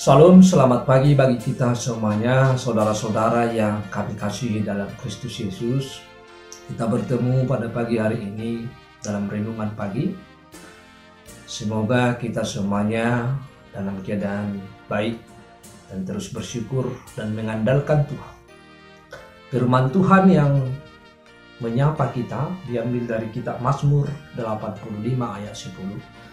Salam, selamat pagi bagi kita semuanya, saudara-saudara yang kami kasihi dalam Kristus Yesus. Kita bertemu pada pagi hari ini dalam renungan pagi. Semoga kita semuanya dalam keadaan baik dan terus bersyukur dan mengandalkan Tuhan. Firman Tuhan yang menyapa kita diambil dari kitab Mazmur 85 ayat 10.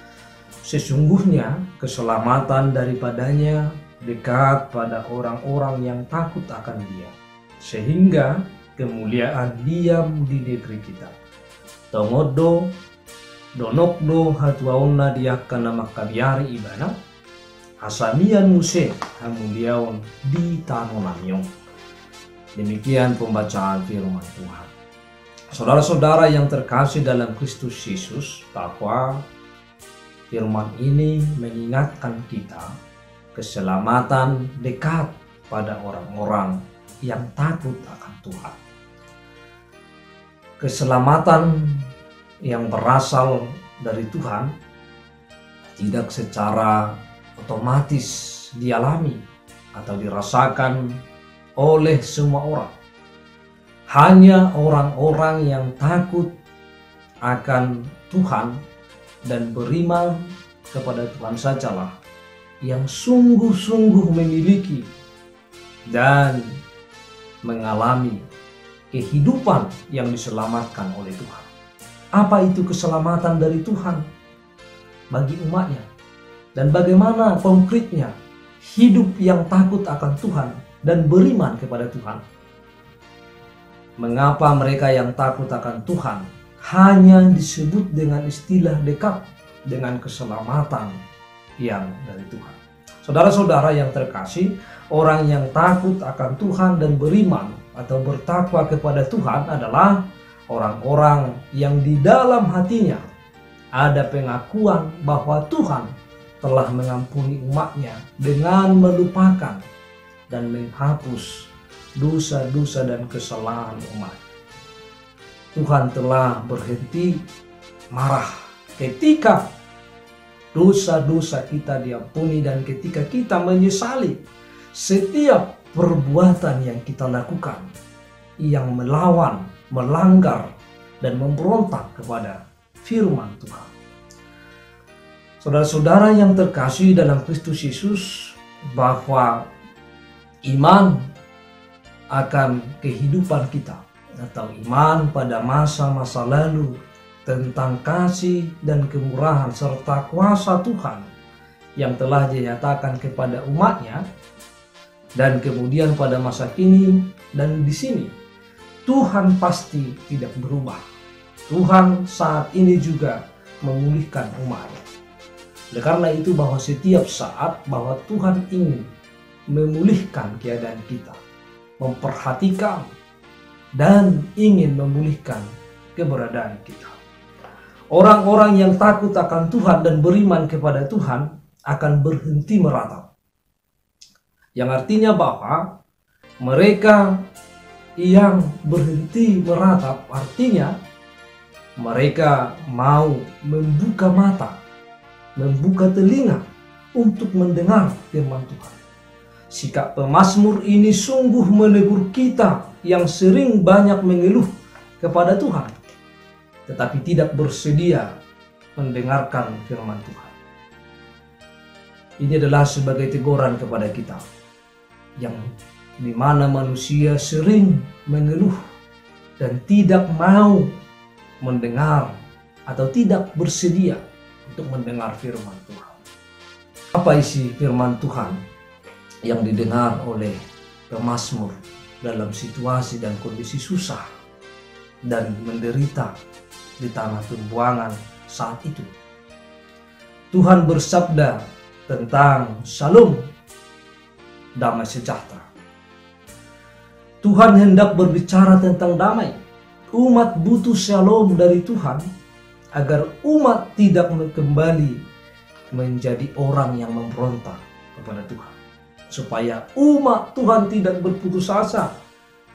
Sesungguhnya keselamatan daripadanya dekat pada orang-orang yang takut akan Dia, sehingga kemuliaan diam di negeri kita. Tongodo donokdo hatuauna diakana makabiari ibana, hasamian muse hamuliaon di tanonamyo. Demikian pembacaan firman Tuhan. Saudara-saudara yang terkasih dalam Kristus Yesus, bahwa firman ini mengingatkan kita keselamatan dekat pada orang-orang yang takut akan Tuhan. Keselamatan yang berasal dari Tuhan tidak secara otomatis dialami atau dirasakan oleh semua orang. Hanya orang-orang yang takut akan Tuhan dan beriman kepada Tuhan sajalah yang sungguh-sungguh memiliki dan mengalami kehidupan yang diselamatkan oleh Tuhan. Apa itu keselamatan dari Tuhan bagi umatnya? Dan bagaimana konkretnya hidup yang takut akan Tuhan dan beriman kepada Tuhan? Mengapa mereka yang takut akan Tuhan hanya disebut dengan istilah dekat dengan keselamatan yang dari Tuhan? Saudara-saudara yang terkasih, orang yang takut akan Tuhan dan beriman atau bertakwa kepada Tuhan adalah orang-orang yang di dalam hatinya ada pengakuan bahwa Tuhan telah mengampuni umatnya dengan melupakan dan menghapus dosa-dosa dan kesalahan umat. Tuhan telah berhenti marah ketika dosa-dosa kita diampuni dan ketika kita menyesali setiap perbuatan yang kita lakukan yang melawan, melanggar, dan memberontak kepada firman Tuhan. Saudara-saudara yang terkasih dalam Kristus Yesus, bahwa iman akan kehidupan kita atau iman pada masa-masa lalu tentang kasih dan kemurahan serta kuasa Tuhan yang telah dinyatakan kepada umatnya, dan kemudian pada masa kini dan di sini Tuhan pasti tidak berubah. Tuhan saat ini juga memulihkan umatnya. Oleh karena itu, bahwa setiap saat bahwa Tuhan ingin memulihkan keadaan kita, memperhatikan dan ingin memulihkan keberadaan kita. Orang-orang yang takut akan Tuhan dan beriman kepada Tuhan akan berhenti meratap. Yang artinya bahwa mereka yang berhenti meratap artinya mereka mau membuka mata, membuka telinga untuk mendengar firman Tuhan. Sikap pemazmur ini sungguh menegur kita yang sering banyak mengeluh kepada Tuhan, tetapi tidak bersedia mendengarkan firman Tuhan. Ini adalah sebagai teguran kepada kita, yang dimana manusia sering mengeluh dan tidak mau mendengar atau tidak bersedia untuk mendengar firman Tuhan. Apa isi firman Tuhan yang didengar oleh pemazmur dalam situasi dan kondisi susah dan menderita di tanah pembuangan saat itu? Tuhan bersabda tentang Shalom, damai sejahtera. Tuhan hendak berbicara tentang damai. Umat butuh shalom dari Tuhan agar umat tidak kembali menjadi orang yang memberontak kepada Tuhan. Supaya umat Tuhan tidak berputus asa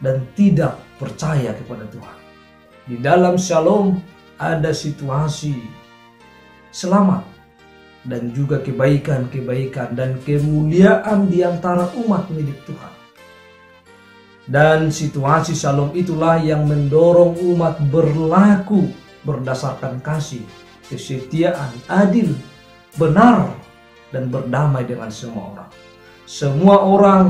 dan tidak percaya kepada Tuhan. Di dalam shalom ada situasi selamat dan juga kebaikan-kebaikan dan kemuliaan di antara umat milik Tuhan. Dan situasi Shalom itulah yang mendorong umat berlaku berdasarkan kasih, kesetiaan, adil, benar, dan berdamai dengan semua orang. Semua orang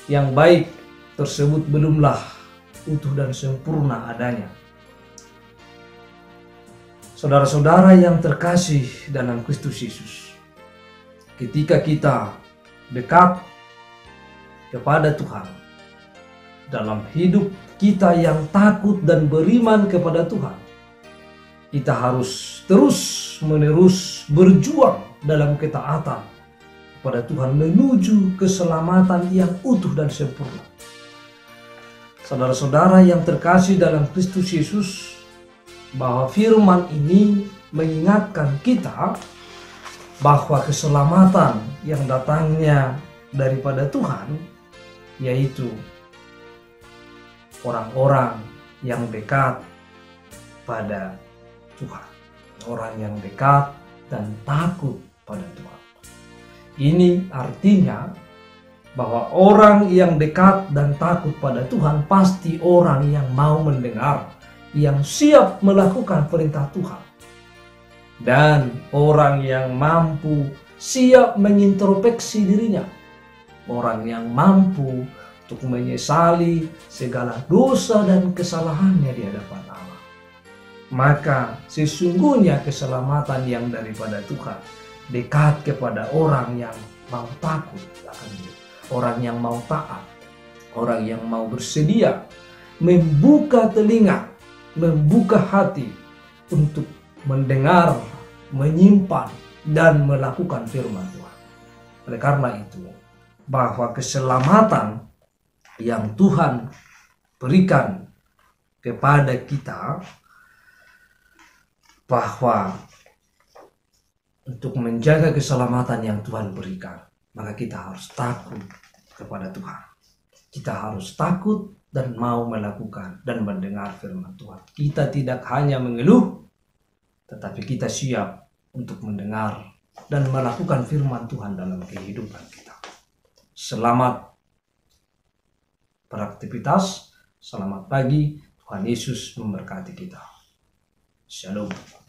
yang baik tersebut belumlah utuh dan sempurna adanya. Saudara-saudara yang terkasih dalam Kristus Yesus, ketika kita dekat kepada Tuhan, dalam hidup kita yang takut dan beriman kepada Tuhan, kita harus terus-menerus berjuang dalam ketaatan kepada Tuhan menuju keselamatan yang utuh dan sempurna. Saudara-saudara yang terkasih dalam Kristus Yesus, bahwa firman ini mengingatkan kita bahwa keselamatan yang datangnya daripada Tuhan, yaitu orang-orang yang dekat pada Tuhan, orang yang dekat dan takut pada Tuhan. Ini artinya bahwa orang yang dekat dan takut pada Tuhan pasti orang yang mau mendengar, yang siap melakukan perintah Tuhan, dan orang yang mampu siap mengintrospeksi dirinya, orang yang mampu untuk menyesali segala dosa dan kesalahannya di hadapan Allah. Maka sesungguhnya keselamatan yang daripada Tuhan dekat kepada orang yang mau takut akan Dia, orang yang mau taat, orang yang mau bersedia membuka telinga, membuka hati untuk mendengar, menyimpan, dan melakukan firman Tuhan. Oleh karena itu, bahwa keselamatan yang Tuhan berikan kepada kita, bahwa untuk menjaga keselamatan yang Tuhan berikan, maka kita harus takut kepada Tuhan. Kita harus takut dan mau melakukan dan mendengar firman Tuhan. Kita tidak hanya mengeluh, tetapi kita siap untuk mendengar dan melakukan firman Tuhan dalam kehidupan kita. Selamat beraktivitas, selamat pagi, Tuhan Yesus memberkati kita. Shalom.